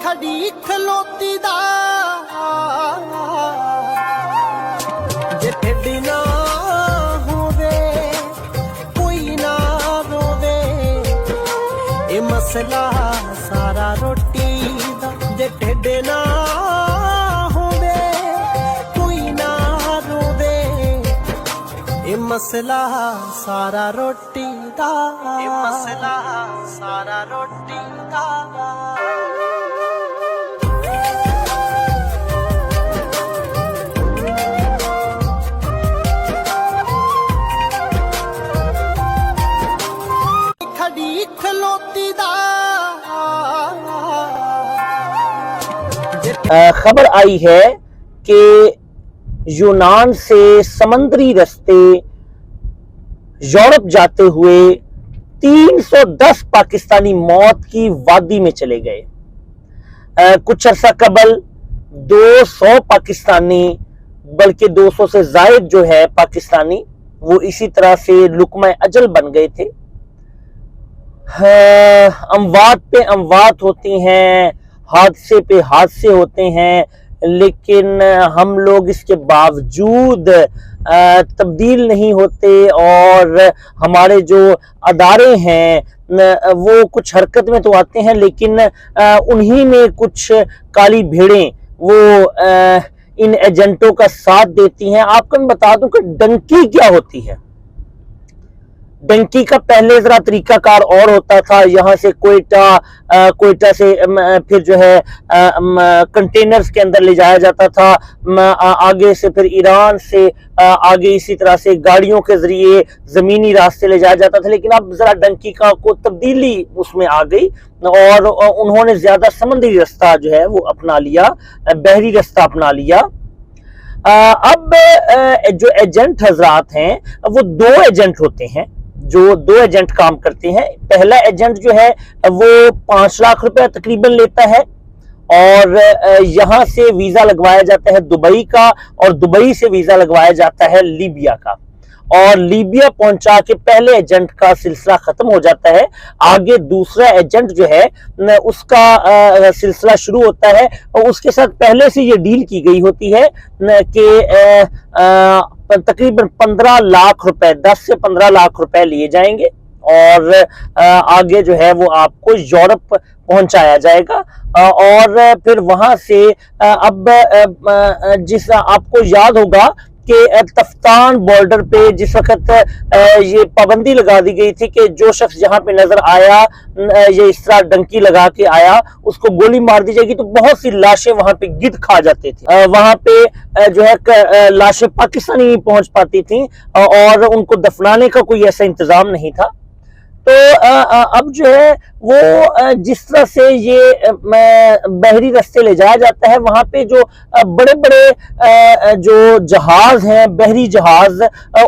खड़ी खलोती दा जे ढिड ना होवे कोई ना रोवे ए मसला सारा रोटी दा जे ढिड ना होवे कोई ना रोवे ए मसला सारा रोटी दा ए मसला सारा रोटी दा खबर आई है कि यूनान से समंदरी रास्ते यूरोप जाते हुए 310 पाकिस्तानी मौत की वादी में चले गए। कुछ अरसा कबल 200 पाकिस्तानी, बल्कि 200 से जायद जो है पाकिस्तानी, वो इसी तरह से लुकमा अजल बन गए थे। अमवात पे अमवात होती हैं, हादसे पे हादसे होते हैं, लेकिन हम लोग इसके बावजूद तब्दील नहीं होते और हमारे जो अदारे हैं वो कुछ हरकत में तो आते हैं, लेकिन उन्हीं में कुछ काली भेड़ें वो इन एजेंटों का साथ देती हैं। आपको मैं बता दूं कि डंकी क्या होती है। डंकी का पहले जरा तरीकाकार और होता था। यहाँ से कोयटा से फिर जो है कंटेनर्स के अंदर ले जाया जाता था, आगे से फिर ईरान से आगे इसी तरह से गाड़ियों के जरिए जमीनी रास्ते ले जाया जाता था। लेकिन अब जरा डंकी का को तब्दीली उसमें आ गई और उन्होंने ज्यादा समुद्री रास्ता जो है वो अपना लिया, बहरी रास्ता अपना लिया। अब जो एजेंट हजरात हैं वो 2 एजेंट होते हैं, जो 2 एजेंट काम करते हैं। पहला एजेंट जो है वो 5 लाख रुपए तकरीबन लेता है और यहाँ से वीजा लगवाया जाता है दुबई का, और दुबई से वीजा लगवाया जाता है लीबिया का, और लीबिया पहुंचा के पहले एजेंट का सिलसिला खत्म हो जाता है। आगे दूसरा एजेंट जो है उसका सिलसिला शुरू होता है और उसके साथ पहले से ये डील की गई होती है कि तकरीबन 15 लाख रुपए, 10 से 15 लाख रुपए लिए जाएंगे और आगे जो है वो आपको यूरोप पहुंचाया जाएगा। और फिर वहां से अब जिस आपको याद होगा कि तफ्तान बॉर्डर पे जिस वक्त ये पाबंदी लगा दी गई थी कि जो शख्स जहां पे नजर आया ये इस तरह डंकी लगा के आया उसको गोली मार दी जाएगी, तो बहुत सी लाशें वहां पे गिद्ध खा जाते थे। वहां पे जो है लाशें पाकिस्तानी नहीं पहुंच पाती थी और उनको दफनाने का कोई ऐसा इंतजाम नहीं था। तो अब जो है वो जिस तरह से ये बहरी रास्ते ले जाया जाता है, वहां पे जो बड़े बड़े जो जहाज हैं, बहरी जहाज,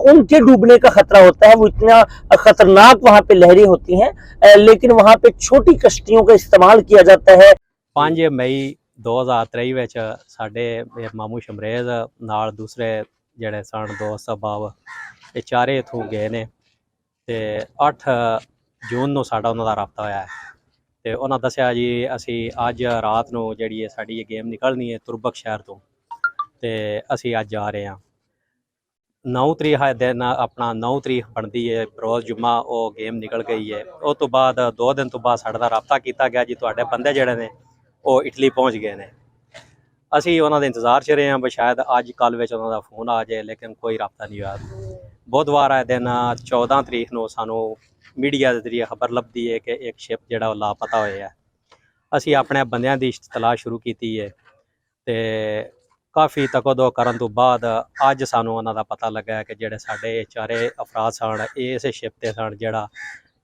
उनके डूबने का खतरा होता है। वो इतना खतरनाक वहां पे लहरें होती हैं, लेकिन वहां पे छोटी कश्तियों का इस्तेमाल किया जाता है। 5 मई 2023 ਵਿੱਚ ਸਾਡੇ ਮਾਮੂ ਸ਼ਮਰੇਜ਼ ਨਾਲ ਦੂਸਰੇ ਜਿਹੜੇ ਸਨ ਦੋਸਤ ਅਬਾਬ ਇਹ ਚਾਰੇ ਇਥੋਂ ਗਏ ਨੇ ਤੇ 8 ਜੂਨ ਨੂੰ ਸਾਡਾ ਉਹਨਾਂ ਦਾ ਰਾਬਤਾ ਹੋਇਆ ਹੈ ਤੇ ਉਹਨਾਂ ਦੱਸਿਆ ਜੀ ਅਸੀਂ ਅੱਜ ਰਾਤ ਨੂੰ ਜਿਹੜੀ ਹੈ ਸਾਡੀ ਇਹ ਗੇਮ ਨਿਕਲਣੀ ਹੈ ਤੁਰਬਕ ਸ਼ਹਿਰ ਤੋਂ ਤੇ ਅਸੀਂ ਅੱਜ ਜਾ ਰਹੇ ਹਾਂ। 9 ਤਰੀਕ ਹੈ ਦਿਨ ਆਪਣਾ 9 ਤਰੀਕ ਬਣਦੀ ਹੈ ਬਰੋਜ਼ ਜੁਮਾ, ਉਹ ਗੇਮ ਨਿਕਲ ਗਈ ਹੈ। ਉਸ ਤੋਂ ਬਾਅਦ 2 ਦਿਨ ਤੋਂ ਬਾਅਦ ਸਾਡਾ ਰਾਬਤਾ ਕੀਤਾ ਗਿਆ ਜੀ ਤੁਹਾਡੇ ਬੰਦੇ ਜਿਹੜੇ ਨੇ ਉਹ ਇਟਲੀ ਪਹੁੰਚ ਗਏ ਨੇ। ਅਸੀਂ ਉਹਨਾਂ ਦੇ ਇੰਤਜ਼ਾਰ 'ਚ ਰਹੇ ਹਾਂ ਵੀ ਸ਼ਾਇਦ ਅੱਜ ਕੱਲ੍ਹ ਵਿੱਚ ਉਹਨਾਂ ਦਾ ਫੋਨ ਆ ਜਾਏ, ਲੇਕਿਨ ਕੋਈ ਰਾਬਤਾ ਨਹੀਂ ਹੋਇਆ। ਬੁੱਧਵਾਰ ਹੈ ਦਿਨ 14 ਤਰੀਕ ਨੂੰ ਸਾਨੂੰ ਮੀਡੀਆ ਦੇ ਜ਼ਰੀਏ ਖਬਰ ਲੱਭਦੀ ਹੈ ਕਿ ਇੱਕ ਸ਼ਿਪ ਜਿਹੜਾ ਉਹ ਲਾਪਤਾ ਹੋਇਆ ਹੈ। ਅਸੀਂ ਆਪਣੇ ਬੰਦਿਆਂ ਦੀ ਤਲਾਸ਼ ਸ਼ੁਰੂ ਕੀਤੀ ਹੈ ਤੇ ਕਾਫੀ ਤਕਦੋ ਕਰਨ ਤੋਂ ਬਾਅਦ ਅੱਜ ਸਾਨੂੰ ਉਹਨਾਂ ਦਾ ਪਤਾ ਲੱਗਾ ਕਿ ਜਿਹੜੇ ਸਾਡੇ ਚਾਰੇ ਅਫਰਾਦ ਸਨ ਇਹ ਇਸੇ ਸ਼ਿਪ ਤੇ ਸਨ ਜਿਹੜਾ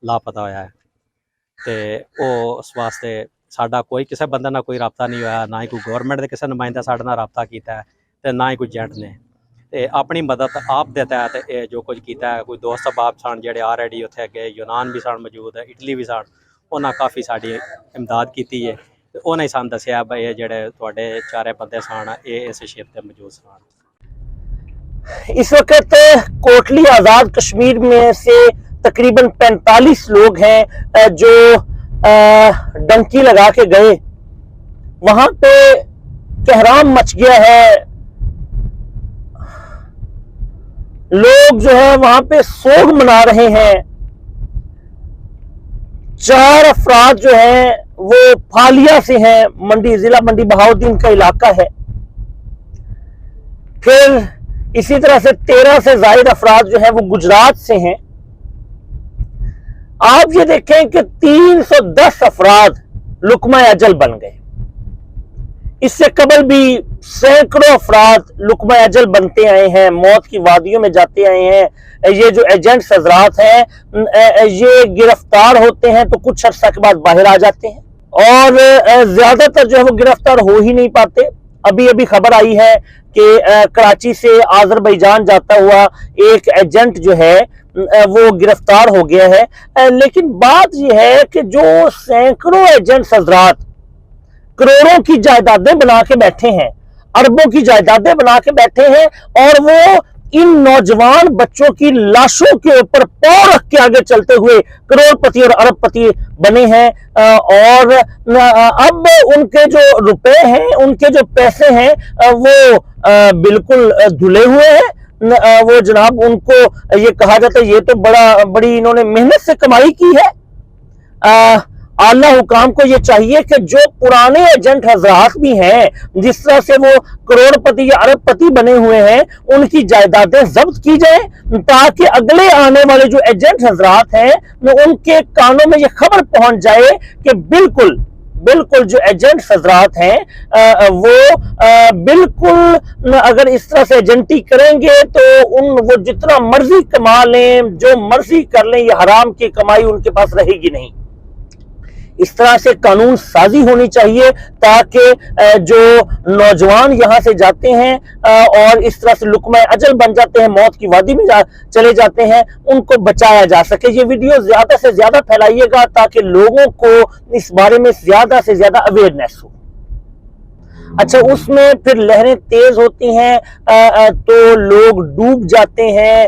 ਲਾਪਤਾ ਹੋਇਆ ਹੈ ਤੇ ਉਹ ਉਸ ਵਾਸਤੇ ਸਾਡਾ ਕੋਈ ਕਿਸੇ ਬੰਦੇ ਨਾਲ ਕੋਈ ਰਾਬਤਾ ਨਹੀਂ ਹੋਇਆ, ਨਾ ਹੀ ਕੋਈ ਗਵਰਨਮੈਂਟ ਦੇ ਕਿਸੇ ਨੁਮਾਇੰਦਾ ਸਾਡੇ ਨਾਲ ਰਾਬਤਾ ਕੀਤਾ ਹੈ ਤੇ ਨਾ ਹੀ ਕੋਈ ਏਜੰਟ ਨੇ। ਤੇ ਆਪਣੀ ਮਦਦ ਆਪ ਦੇ ਤਹਿਤ ਇਹ ਜੋ ਕੁਝ ਕੀਤਾ ਹੈ, ਕੋਈ ਦੋਸਤ ਅਹਿਬਾਬ ਸਨ ਜਿਹੜੇ ਆਲਰੇਡੀ ਉੱਥੇ ਗਏ, ਯੂਨਾਨ ਵੀ ਸਨ ਮੌਜੂਦ, ਇਟਲੀ ਵੀ ਸਨ, ਉਹਨਾਂ ਕਾਫੀ ਸਾਡੀ ਇਮਦਾਦ ਕੀਤੀ ਹੈ ਤੇ ਉਹਨਾਂ ਹੀ ਸਾਨੂੰ ਦੱਸਿਆ ਬਈ ਇਹ ਜਿਹੜੇ ਤੁਹਾਡੇ ਚਾਰੇ ਬੰਦੇ ਸਨ ਇਹ ਇਸ ਸ਼ਿਪ ਤੇ ਮੌਜੂਦ ਸਨ। इस वक्त कोटली आजाद कश्मीर में से तकरीबन 45 लोग हैं जो डंकी लगा के गए वहां पे कहराम मच गया है, लोग जो है वहां पे सोग मना रहे हैं। 4 अफराद जो हैं वो फालिया से हैं, मंडी, जिला मंडी बहाउद्दीन का इलाका है। फिर इसी तरह से 13 से जायद अफराद जो हैं वो गुजरात से हैं। आप ये देखें कि 310 अफराद लुकमा अजल बन गए। इससे कबल भी सैकड़ों अफराद लुकमा अजल बनते आए हैं, मौत की वादियों में जाते आए हैं। ये जो एजेंट्स हजरात हैं ये गिरफ्तार होते हैं तो कुछ अर्सा के बाद बाहर आ जाते हैं, और ज्यादातर जो है वो गिरफ्तार हो ही नहीं पाते। अभी अभी खबर आई है कि कराची से आज़रबाईजान जाता हुआ एक एजेंट जो है वो गिरफ्तार हो गया है। लेकिन बात यह है कि जो सैकड़ों एजेंट्स हजरात करोड़ों की जायदादें बना के बैठे हैं, अरबों की जायदादें बना के बैठे हैं, और वो इन नौजवान बच्चों की लाशों के ऊपर पांव रख के आगे चलते हुए करोड़पति और अरबपति बने हैं। और अब उनके जो रुपए हैं, उनके जो पैसे हैं वो बिल्कुल धुले हुए हैं। वो जनाब, उनको ये कहा जाता है ये तो बड़ी इन्होंने मेहनत से कमाई की है। आला हुकाम को ये चाहिए कि जो पुराने एजेंट हजरात भी हैं, जिस तरह से वो करोड़पति या अरबपति बने हुए हैं, उनकी जायदादें जब्त की जाए, ताकि अगले आने वाले जो एजेंट हजरात हैं उनके कानों में ये खबर पहुंच जाए कि बिल्कुल जो एजेंट्स हजरात हैं वो बिल्कुल अगर इस तरह से एजेंटी करेंगे तो वो जितना मर्जी कमा लें, जो मर्जी कर लें, ये हराम की कमाई उनके पास रहेगी नहीं। इस तरह से कानून साजी होनी चाहिए ताकि जो नौजवान यहां से जाते हैं और इस तरह से लुकमा अजल बन जाते हैं, मौत की वादी में चले जाते हैं, उनको बचाया जा सके। ये वीडियो ज्यादा से ज्यादा फैलाइएगा ताकि लोगों को इस बारे में ज्यादा से ज्यादा अवेयरनेस हो। अच्छा, उसमें फिर लहरें तेज होती हैं तो लोग डूब जाते हैं।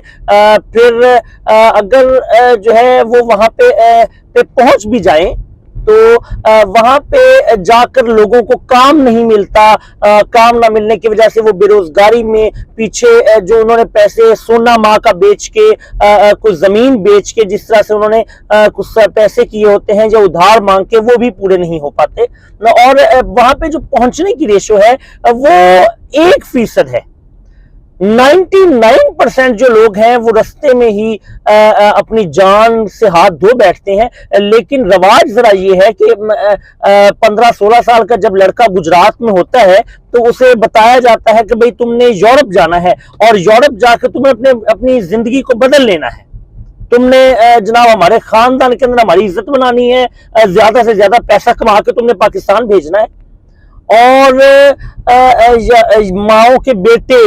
फिर अगर जो है वो वहां पे पहुंच भी जाएं तो वहां पे जाकर लोगों को काम नहीं मिलता। काम ना मिलने की वजह से वो बेरोजगारी में पीछे जो उन्होंने पैसे सोना माँ का बेच के कुछ जमीन बेच के जिस तरह से उन्होंने कुछ पैसे किए होते हैं या उधार मांग के, वो भी पूरे नहीं हो पाते। और वहां पे जो पहुंचने की रेशो है वो 1% है। 99% जो लोग हैं वो रास्ते में ही अपनी जान से हाथ धो बैठते हैं। लेकिन रवाज जरा ये है कि 15-16 साल का जब लड़का गुजरात में होता है तो उसे बताया जाता है कि भाई तुमने यूरोप जाना है और यूरोप जाकर तुम्हें अपनी जिंदगी को बदल लेना है। तुमने जनाब हमारे खानदान के अंदर हमारी इज्जत बनानी है, ज्यादा से ज्यादा पैसा कमा के तुमने पाकिस्तान भेजना है। और माओ के बेटे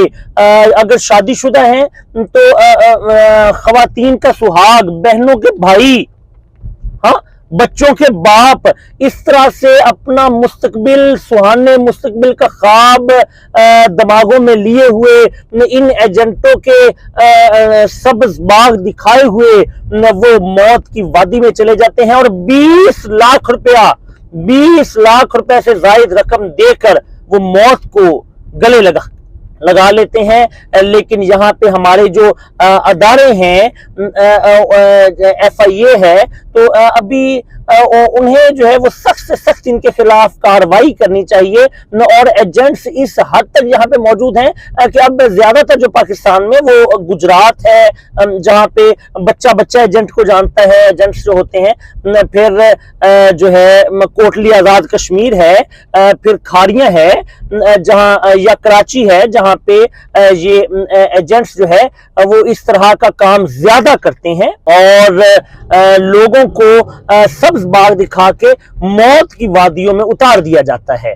अगर शादीशुदा हैं तो खवातीन का सुहाग, बहनों के भाई, हाँ, बच्चों के बाप, इस तरह से अपना मुस्तकबिल, सुहाने मुस्तकबिल का ख्वाब दिमागों में लिए हुए इन एजेंटों के सब्ज बाग दिखाए हुए वो मौत की वादी में चले जाते हैं और 20 लाख रुपए से जायद रकम देकर वो मौत को गले लगा लेते हैं। लेकिन यहाँ पे हमारे जो अदारे हैं, FIA है, तो अभी उन्हें जो है वो सख्त से सख्त इनके खिलाफ कार्रवाई करनी चाहिए। और एजेंट्स इस हद तक यहाँ पे मौजूद हैं कि अब ज्यादातर जो पाकिस्तान में वो गुजरात है जहाँ पे बच्चा एजेंट को जानता है, एजेंट्स जो होते हैं। फिर जो है कोटली आजाद कश्मीर है, फिर खाड़ियां है जहाँ, या कराची है जहाँ पे ये एजेंट्स जो है वो इस तरह का काम ज्यादा करते हैं और लोगों को सब्ज बाग दिखा के मौत की वादियों में उतार दिया जाता है।